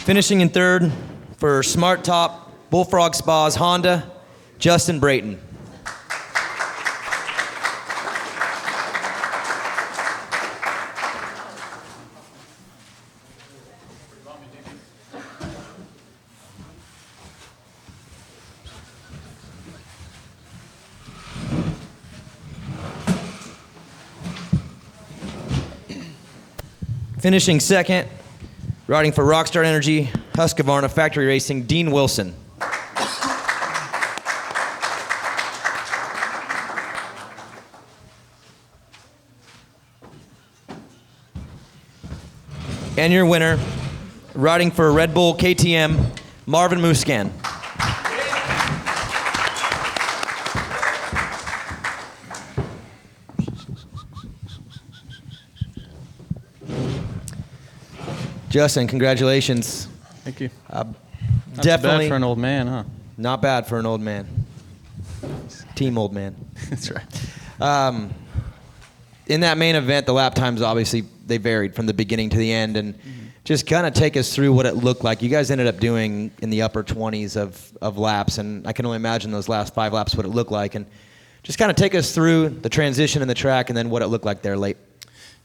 Finishing in third for Smart Top Bullfrog Spas Honda, Justin Brayton. Finishing second, riding for Rockstar Energy, Husqvarna Factory Racing, Dean Wilson. And your winner, riding for Red Bull KTM, Marvin Musquin. Justin, congratulations. Thank you. Definitely too bad for an old man, huh? Not bad for an old man. Team old man. That's right. In that main event, the lap times obviously they varied from the beginning to the end, and just kind of take us through what it looked like. You guys ended up doing in the upper 20s of laps, and I can only imagine those last 5 laps what it looked like. And just kind of take us through the transition in the track and then what it looked like there late.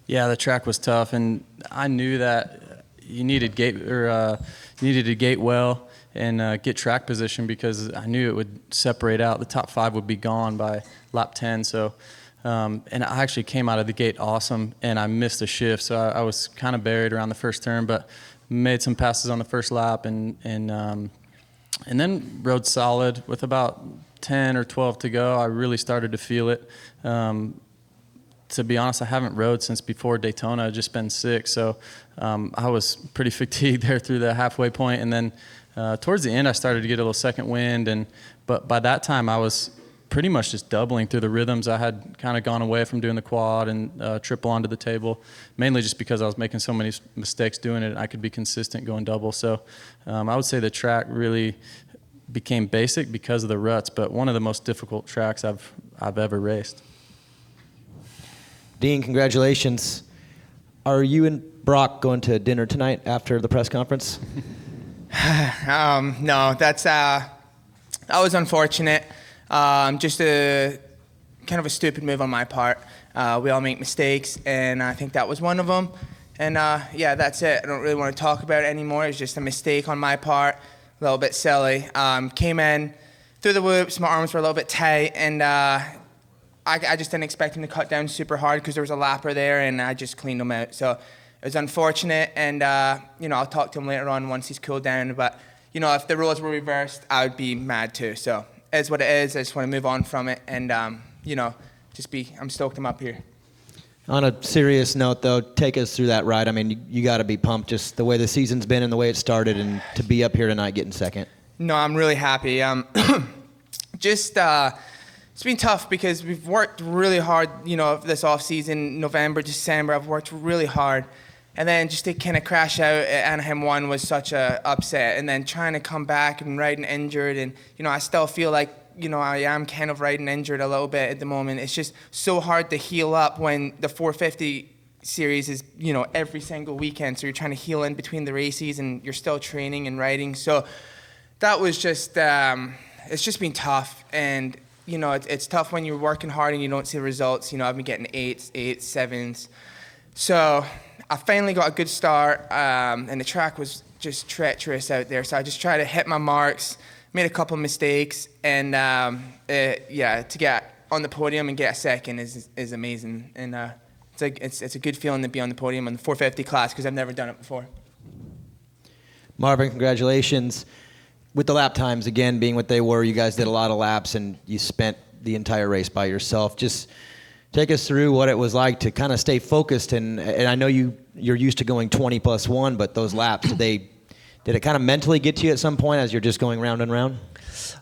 Yeah, the track was tough, and I knew that you needed to gate well and get track position because I knew it would separate out. The top 5 would be gone by lap 10. So, and I actually came out of the gate awesome, and I missed a shift, so I was kind of buried around the first turn, but made some passes on the first lap, and then rode solid with about 10 or 12 to go. I really started to feel it. To be honest, I haven't rode since before Daytona. I've just been sick, so I was pretty fatigued there through the halfway point, and then towards the end I started to get a little second wind, but by that time I was pretty much just doubling through the rhythms. I had kind of gone away from doing the quad and triple onto the table, mainly just because I was making so many mistakes doing it. I could be consistent going double, so I would say the track really became basic because of the ruts, but one of the most difficult tracks I've ever raced. Dean, congratulations. Are you and Brock going to dinner tonight after the press conference? No, that was unfortunate. Just a kind of a stupid move on my part. We all make mistakes, and I think that was one of them. And yeah, that's it. I don't really want to talk about it anymore. It's just a mistake on my part, a little bit silly. Came in through the whoops, my arms were a little bit tight, and I just didn't expect him to cut down super hard because there was a lapper there, and I just cleaned him out. So it was unfortunate, and I'll talk to him later on once he's cooled down. But if the roles were reversed, I would be mad too. So it is what it is. I just want to move on from it, and I'm stoked I'm up here. On a serious note, though, take us through that ride. I mean, you got to be pumped just the way the season's been and the way it started, and to be up here tonight getting second. No, I'm really happy. It's been tough because we've worked really hard, this off season, November, December. I've worked really hard. And then just to kind of crash out at Anaheim 1 was such a upset. And then trying to come back and riding injured. And, I still feel like, I am kind of riding injured a little bit at the moment. It's just so hard to heal up when the 450 series is, every single weekend. So you're trying to heal in between the races and you're still training and riding. So that was just, it's just been tough. And, it's tough when you're working hard and you don't see the results. I've been getting 8s, 7s. So I finally got a good start, and the track was just treacherous out there. So I just tried to hit my marks, made a couple mistakes, and to get on the podium and get a second is amazing. And it's a good feeling to be on the podium in the 450 class because I've never done it before. Marvin, congratulations. With the lap times, again, being what they were, you guys did a lot of laps, and you spent the entire race by yourself. Just take us through what it was like to kind of stay focused. And I know you're used to going 20+1, but those laps, did it kind of mentally get to you at some point as you're just going round and round?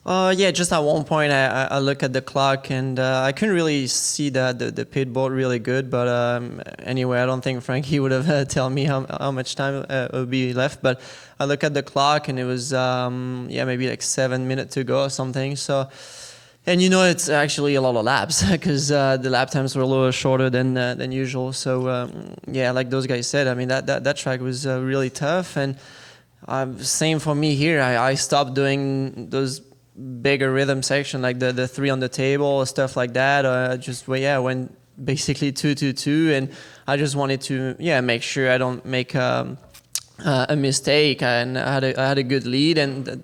Yeah, just at one point I look at the clock and I couldn't really see the pit board really good, but anyway, I don't think Frankie would have tell me how much time would be left, but I look at the clock and it was maybe like 7 minutes to go or something. So, and it's actually a lot of laps because the lap times were a little shorter than usual. So like those guys said, I mean that track was really tough, and Same for me here. I stopped doing those bigger rhythm section, like the 3 on the table, stuff like that. Went basically 2-2-2, and I just wanted to make sure I don't make a mistake. And I had a good lead, and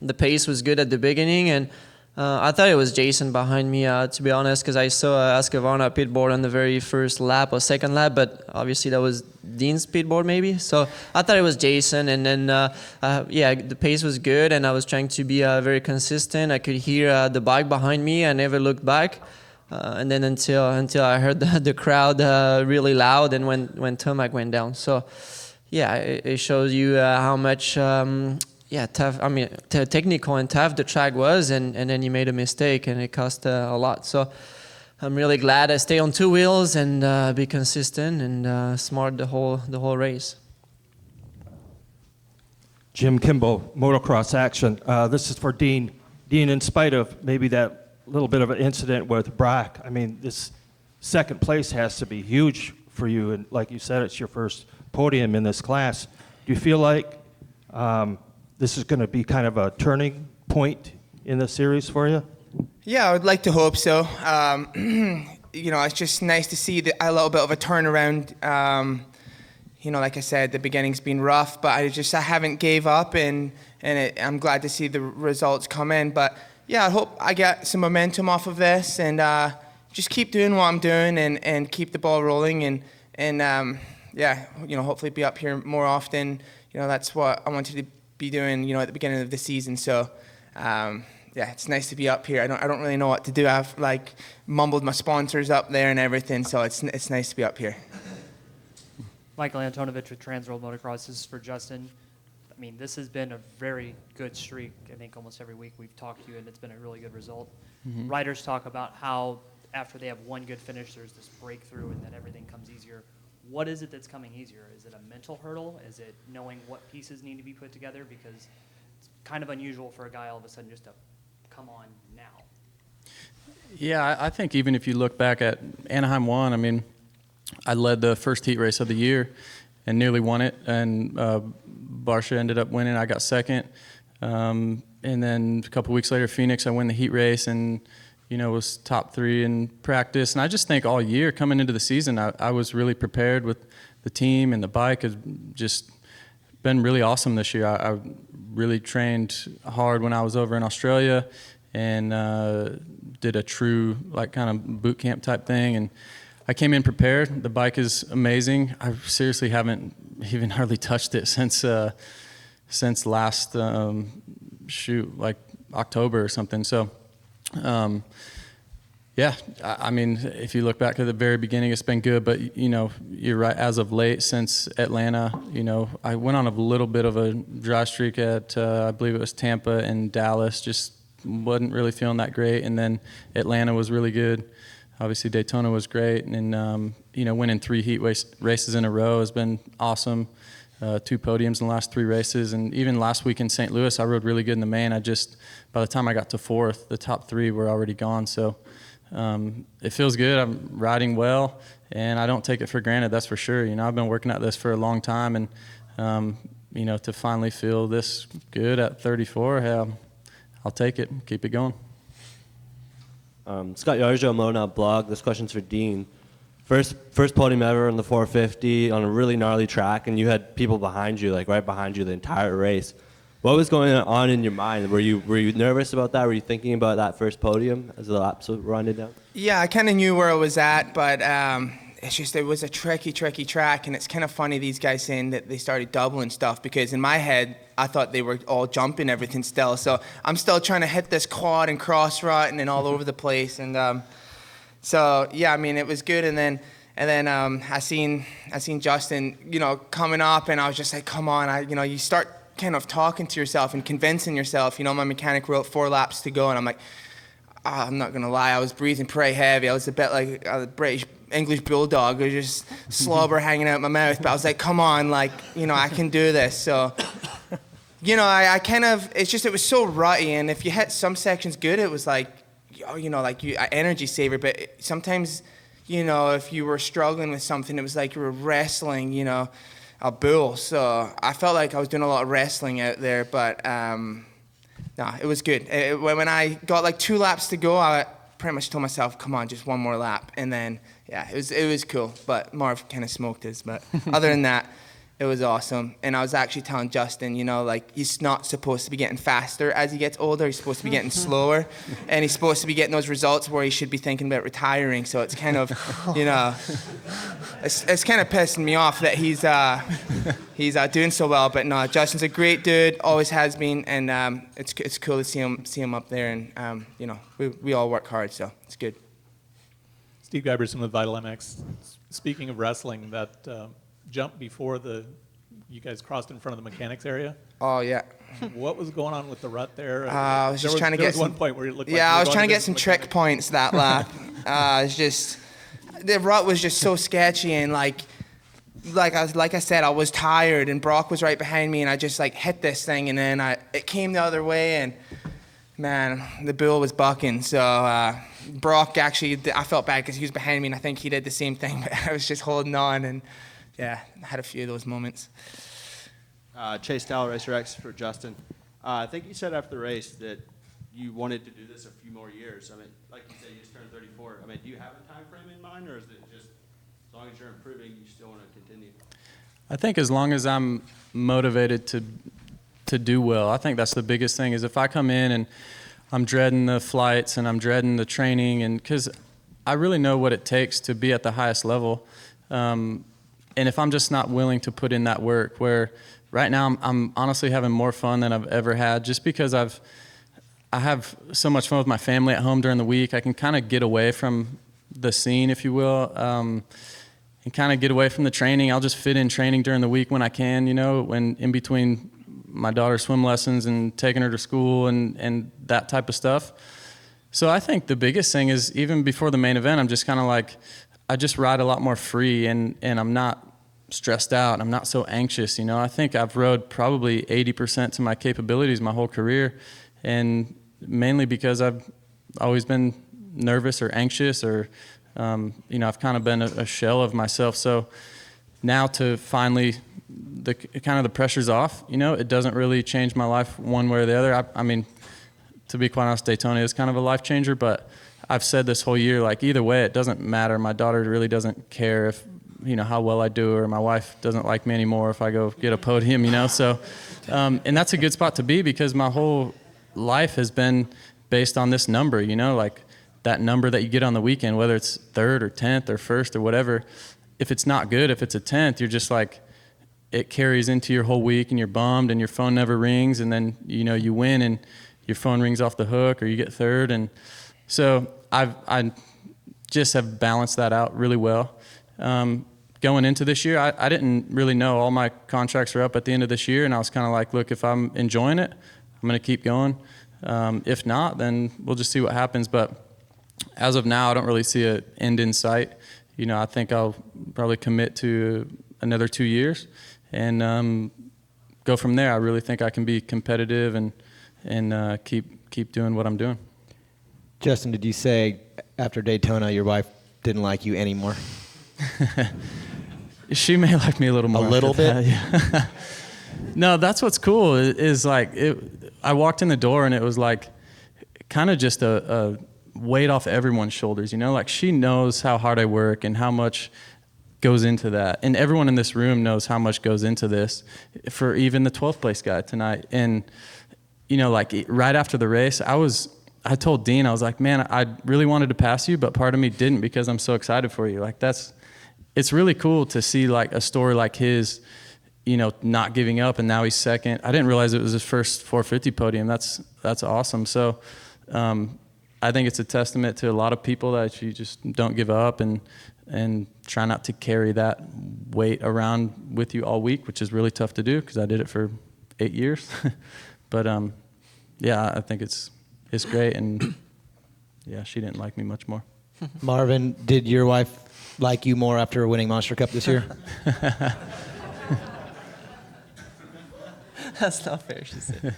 the pace was good at the beginning, and I thought it was Jason behind me, to be honest, because I saw Ascavana pitboard on the very first lap or second lap, but obviously that was Dean's pitboard maybe. So I thought it was Jason, and then the pace was good, and I was trying to be very consistent. I could hear the bike behind me. I never looked back, and then until I heard the crowd really loud, and when Tomac went down. So it shows you how much. Tough. I mean, technical and tough the track was, and then he made a mistake, and it cost a lot. So I'm really glad I stay on 2 wheels and be consistent and smart the whole race. Jim Kimball, Motocross Action. This is for Dean. Dean, in spite of maybe that little bit of an incident with Brack, I mean, this second place has to be huge for you, and like you said, it's your first podium in this class. Do you feel like this is going to be kind of a turning point in the series for you? Yeah, I would like to hope so. It's just nice to see a little bit of a turnaround. Like I said, the beginning's been rough, but I haven't gave up, and I'm glad to see the results come in. But yeah, I hope I get some momentum off of this, and just keep doing what I'm doing, and keep the ball rolling, and hopefully be up here more often. That's what I wanted to be doing, at the beginning of the season. So, it's nice to be up here. I don't really know what to do. I've mumbled my sponsors up there and everything. So it's nice to be up here. Michael Antonovich with Transworld Motocross. This is for Justin. I mean, this has been a very good streak. I think almost every week we've talked to you, and it's been a really good result. Mm-hmm. Riders talk about how after they have one good finish, there's this breakthrough, and then everything comes easier. What is it that's coming easier? Is it a mental hurdle? Is it knowing what pieces need to be put together? Because it's kind of unusual for a guy all of a sudden just to come on now. Yeah, I think even if you look back at Anaheim 1, I mean, I led the first heat race of the year and nearly won it. And Barsha ended up winning. I got second. And then a couple weeks later, Phoenix, I won the heat race and was top 3 in practice. And I just think all year coming into the season, I was really prepared with the team, and the bike has just been really awesome this year. I really trained hard when I was over in Australia and did a true kind of boot camp type thing. And I came in prepared. The bike is amazing. I seriously haven't even hardly touched it since last October or something. So I mean, if you look back at the very beginning, it's been good, but you're right. As of late, since Atlanta, I went on a little bit of a dry streak at I believe it was Tampa and Dallas. Just wasn't really feeling that great, and then Atlanta was really good. Obviously, Daytona was great, and winning 3 heat races in a row has been awesome. 2 podiums in the last 3 races, and even last week in St. Louis, I rode really good in the main. By the time I got to 4th, the top 3 were already gone. So it feels good. I'm riding well, and I don't take it for granted. That's for sure. I've been working at this for a long time, and to finally feel this good at 34, I'll take it. Keep it going. Scott Yarjo, Monop blog. This question's for Dean. First podium ever on the 450 on a really gnarly track, and you had people behind you, right behind you the entire race. What was going on in your mind? Were you nervous about that? Were you thinking about that first podium as the laps were running down? Yeah, I kind of knew where I was at, but it was a tricky track, and it's kind of funny these guys saying that they started doubling stuff, because in my head, I thought they were all jumping everything still. So I'm still trying to hit this quad and cross rut and then all over the place. And it was good. And then I seen Justin, coming up, and I was just like, come on, you start kind of talking to yourself and convincing yourself. My mechanic wrote 4 laps to go, and I'm like, I'm not gonna lie, I was breathing pretty heavy. I was a bit like a British English bulldog. There was just slobber hanging out my mouth, but I was like, come on, I can do this. So, I kind of, it was so rutty, and if you hit some sections good, it was energy saver. But sometimes, if you were struggling with something, it was like you were wrestling, a bull. So I felt like I was doing a lot of wrestling out there, but no, it was good. When I got like 2 laps to go, I pretty much told myself, come on, just one more lap. And then, yeah, it was cool. But Marv kind of smoked his. But other than that, it was awesome. And I was actually telling Justin, you know, like, he's not supposed to be getting faster as he gets older. He's supposed to be getting slower. And he's supposed to be getting those results where he should be thinking about retiring. So it's kind of, you know, it's kind of pissing me off that he's doing so well. But no, Justin's a great dude, always has been. And it's cool to see him up there. And, you know, we all work hard, so it's good. Steve Giberson with Vital MX. Speaking of wrestling, that jump before you guys crossed in front of the mechanics area. Oh yeah. What was going on with the rut there? I was just trying to get one point where it looked like yeah, you were I was going trying to to get some the trick mechanics. points that lap. It's just the rut was just so sketchy, and like I said, I was tired, and Brock was right behind me, and I just like hit this thing, and then it came the other way, and man, the bull was bucking. So Brock actually, I felt bad because he was behind me, and I think he did the same thing, but I was just holding on, and yeah, I had a few of those moments. Chase Tower, Racer X for Justin. I think you said after the race that you wanted to do this a few more years. I mean, like you said, you just turned 34. I mean, do you have a time frame in mind, or is it just as long as you're improving, you still want to continue? I think as long as I'm motivated to do well, I think that's the biggest thing. Is if I come in and I'm dreading the flights and I'm dreading the training, and because I really know what it takes to be at the highest level. And if I'm just not willing to put in that work, where right now I'm honestly having more fun than I've ever had, just because I have so much fun with my family at home during the week. I can kind of get away from the scene, if you will, and kind of get away from the training. I'll just fit in training during the week when I can, you know, when in between my daughter's swim lessons and taking her to school and that type of stuff. So I think the biggest thing is, even before the main event, I'm just kind of like, I just ride a lot more free, and I'm not stressed out. I'm not so anxious, you know. I think I've rode probably 80% to my capabilities my whole career, and mainly because I've always been nervous or anxious, or you know, I've kind of been a shell of myself. So now to finally, the pressure's off, you know, it doesn't really change my life one way or the other. I mean, to be quite honest, Daytona is kind of a life changer, but I've said this whole year, like, either way, it doesn't matter. My daughter really doesn't care if, you know, how well I do, or my wife doesn't like me anymore if I go get a podium, you know. So, and that's a good spot to be, because my whole life has been based on this number, you know, like that number that you get on the weekend, whether it's 3rd or 10th or 1st or whatever. If it's not good, if it's a 10th, you're just like, it carries into your whole week, and you're bummed, and your phone never rings, and then, you know, you win and your phone rings off the hook, or you get 3rd. And so I just have balanced that out really well. Going into this year, I didn't really know. All my contracts are up at the end of this year, and I was kind of like, look, if I'm enjoying it, I'm going to keep going. If not, then we'll just see what happens. But as of now, I don't really see an end in sight. You know, I think I'll probably commit to another 2 years and go from there. I really think I can be competitive and keep doing what I'm doing. Justin, did you say after Daytona your wife didn't like you anymore? She may like me a little more. A little bit? That, yeah. No, that's what's cool is like, I walked in the door and it was like kind of just a weight off everyone's shoulders, you know? Like, she knows how hard I work and how much goes into that. And everyone in this room knows how much goes into this, for even the 12th place guy tonight. And, you know, like right after the race, I told Dean, I was like, man, I really wanted to pass you, but part of me didn't, because I'm so excited for you. Like, it's really cool to see like a story like his, you know, not giving up, and now he's second. I didn't realize it was his first 450 podium. That's awesome. So I think it's a testament to a lot of people that you just don't give up and try not to carry that weight around with you all week, which is really tough to do, because I did it for 8 years. But yeah, I think it's great, and yeah, she didn't like me much more. Marvin, did your wife like you more after winning Monster Cup this year? That's not fair, she said.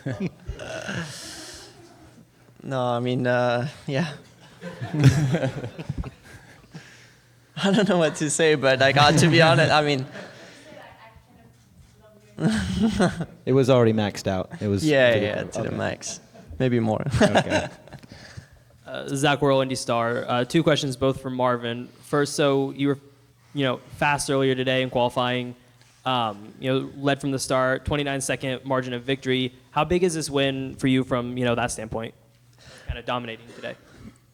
No, I mean, yeah. I don't know what to say, but like, to be honest, I mean, It was already maxed out. It was Yeah, to the max. Maybe more. Okay. Zach Worrell, Indy Star. Two questions, both from Marvin. First, so you were, fast earlier today in qualifying. Led from the start, 29-second margin of victory. How big is this win for you from that standpoint? Kind of dominating today.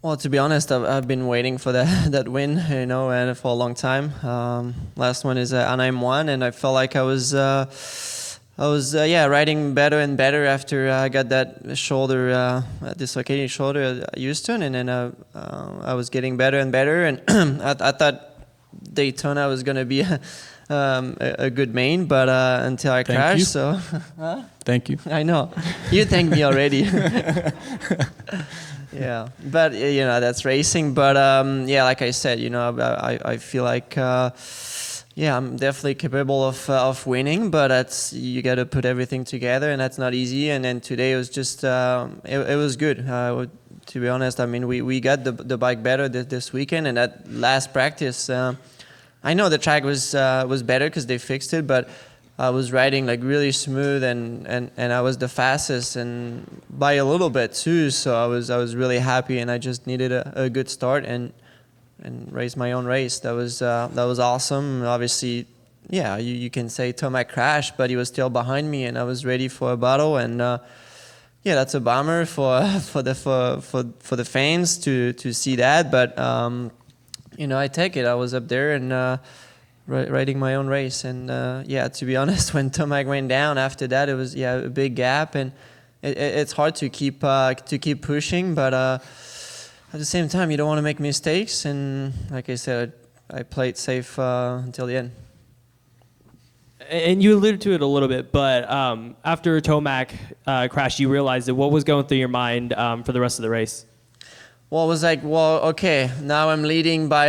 Well, to be honest, I've been waiting for that win, and for a long time. Last one is Anaheim 1, and I felt like I was riding better and better after I got that shoulder, dislocated shoulder at Houston, and then I was getting better and better, and I thought Daytona was gonna be a good main, but until I crashed. You. So, Thank you. I know you thanked me already. Yeah, but that's racing. But like I said, I feel like I'm definitely capable of winning. But you got to put everything together, and that's not easy. And then today it was just it was good. To be honest, I mean we got the bike better this weekend, and that last practice. I know the track was better because they fixed it, but I was riding like really smooth and I was the fastest and by a little bit too. So I was really happy, and I just needed a good start and race my own race. That was awesome. Obviously, you can say Tomac crashed, but he was still behind me, and I was ready for a battle. And that's a bummer for the fans to see that, but. I take it. I was up there and riding my own race. And to be honest, when Tomac went down after that, it was a big gap, and it's hard to keep pushing. But at the same time, you don't want to make mistakes. And like I said, I played safe until the end. And you alluded to it a little bit, but after Tomac crashed, you realized that what was going through your mind for the rest of the race? Well, it was like, okay, now I'm leading by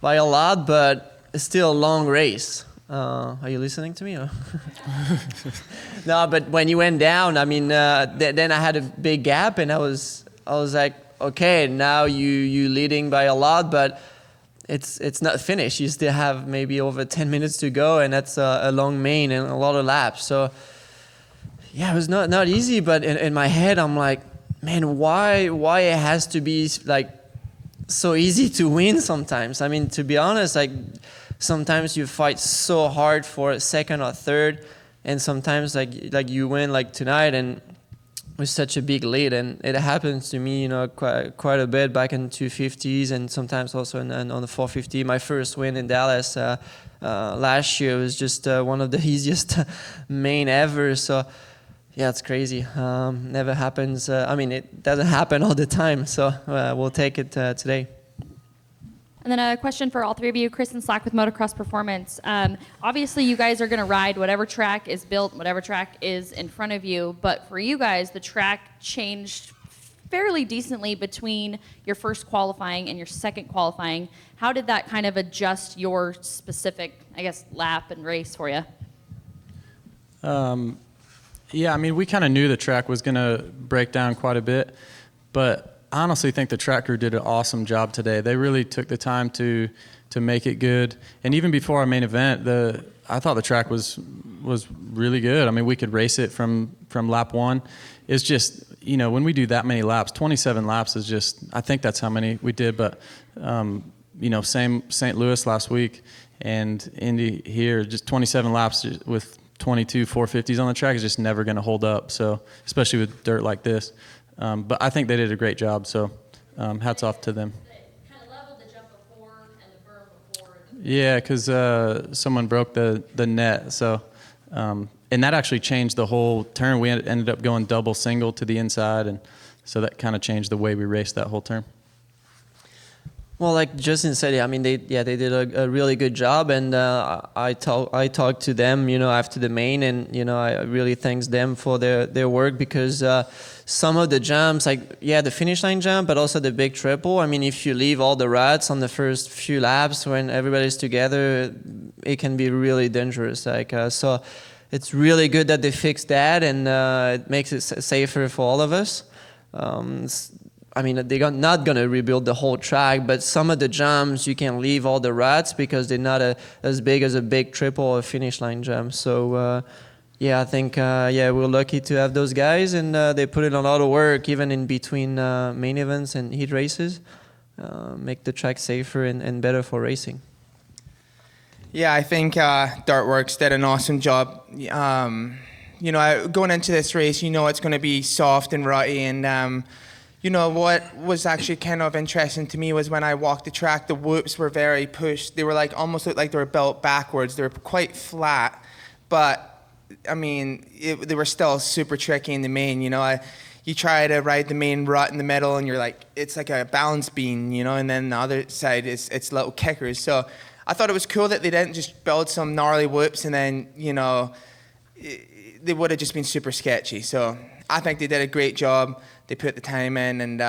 a lot, but it's still a long race. Are you listening to me? Or? No, but when you went down, I mean, then I had a big gap, and I was like, okay, now you leading by a lot, but it's not finished. You still have maybe over 10 minutes to go, and that's a long main and a lot of laps. So, it was not easy, but in my head, I'm like, man, why it has to be like so easy to win sometimes? I mean, to be honest, like sometimes you fight so hard for a second or third, and sometimes like you win like tonight and with such a big lead. And it happens to me, quite a bit back in 250s and sometimes also on the 450. My first win in Dallas last year was just one of the easiest main ever. So. Yeah, it's crazy. Never happens. It doesn't happen all the time. So we'll take it today. And then a question for all three of you. Chris and Slack with Motocross Performance. Obviously, you guys are going to ride whatever track is built, whatever track is in front of you. But for you guys, the track changed fairly decently between your first qualifying and your second qualifying. How did that kind of adjust your specific, lap and race for you? We kind of knew the track was going to break down quite a bit, but I honestly think the track crew did an awesome job today. They really took the time to make it good. And even before our main event, I thought the track was really good. I mean, we could race it from lap one. It's just, when we do that many laps, 27 laps is just, I think that's how many we did, but, same St. Louis last week and Indy here, just 27 laps with 22 450s on the track is just never going to hold up. So, especially with dirt like this. But I think they did a great job. So, hats off to them. Kind of leveled the jump before and the berm before. Yeah, because someone broke the net. So, and that actually changed the whole turn. We ended up going double single to the inside, and so that kind of changed the way we raced that whole turn. Well, like Justin said, they did a really good job, and I talked to them, after the main, and I really thanks them for their work, because some of the jumps, the finish line jump, but also the big triple. I mean, if you leave all the ruts on the first few laps when everybody's together, it can be really dangerous. So it's really good that they fixed that, and it makes it safer for all of us. I mean, they're not going to rebuild the whole track, but some of the jumps you can leave all the ruts because they're not as big as a big triple or finish line jump. So, yeah, I think we're lucky to have those guys, and they put in a lot of work even in between main events and heat races, make the track safer and better for racing. Yeah, I think Dartworks did an awesome job. Going into this race, it's going to be soft and rutty, and what was actually kind of interesting to me was when I walked the track, the whoops were very pushed. They were almost looked like they were built backwards. They were quite flat, but I mean, they were still super tricky in the main. You try to ride the main rut in the middle, and you're like, it's like a balance beam, and then the other side it's little kickers. So I thought it was cool that they didn't just build some gnarly whoops and then they would have just been super sketchy. So I think they did a great job. They put the time in, and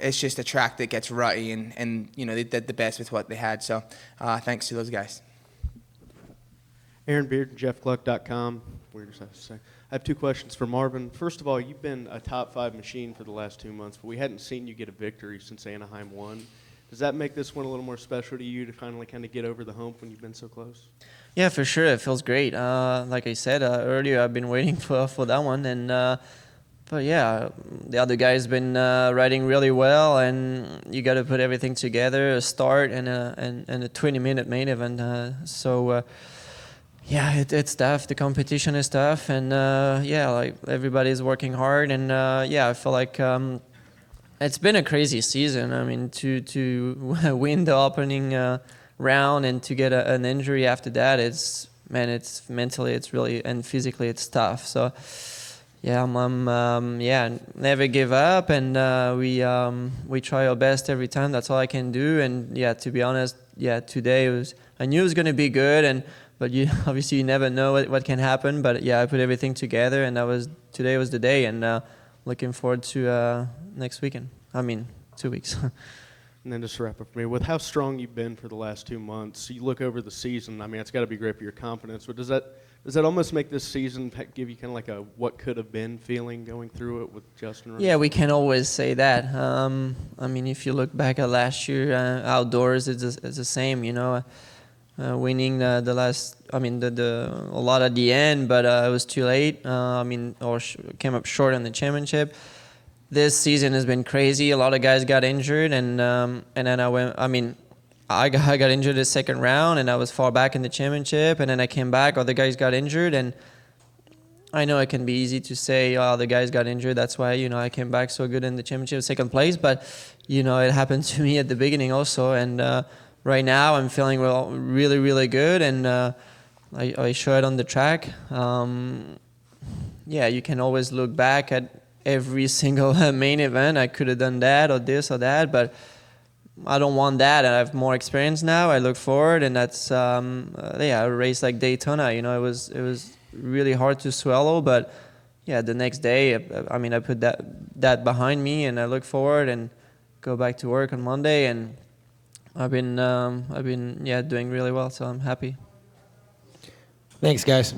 it's just a track that gets rutty, and they did the best with what they had. So thanks to those guys. Aaron Beard, JeffGluck.com. Weird as I have to say. I have two questions for Marvin. First of all, you've been a top 5 machine for the last 2 months, but we hadn't seen you get a victory since Anaheim won. Does that make this one a little more special to you to finally kind of get over the hump when you've been so close? Yeah, for sure. It feels great. Like I said earlier, I've been waiting for that one. But yeah, the other guy's been riding really well, and you got to put everything together, a start and a 20-minute main event. Yeah, it's tough. The competition is tough, and everybody's working hard. And I feel like it's been a crazy season. I mean, to win the opening round and to get an injury after that, it's mentally, it's really, and physically, it's tough. So, yeah, never give up, and we try our best every time. That's all I can do. And yeah, to be honest, today I knew it was going to be good, but obviously you never know what can happen. But yeah, I put everything together, and today was the day, and looking forward to next weekend. 2 weeks. And then just to wrap up for me, with how strong you've been for the last 2 months, you look over the season, it's got to be great for your confidence, but does that almost make this season give you kind of like a what could have been feeling going through it with Justin? Yeah, we can always say that. If you look back at last year, outdoors, it's the same, winning the last, a lot at the end, but it was too late, came up short in the championship. This season has been crazy. A lot of guys got injured, and then I got injured the second round, and I was far back in the championship, and then I came back. Other guys got injured, and I know it can be easy to say, oh, the guys got injured. That's why I came back so good in the championship, second place. But it happened to me at the beginning also, and right now I'm feeling really, really good, and I show it on the track. You can always look back at every single main event. I could have done that or this or that, but I don't want that. I have more experience now. I look forward, and that's a race like Daytona. It was really hard to swallow, but the next day, I put that behind me, and I look forward and go back to work on Monday, and I've been doing really well, so I'm happy. Thanks, guys.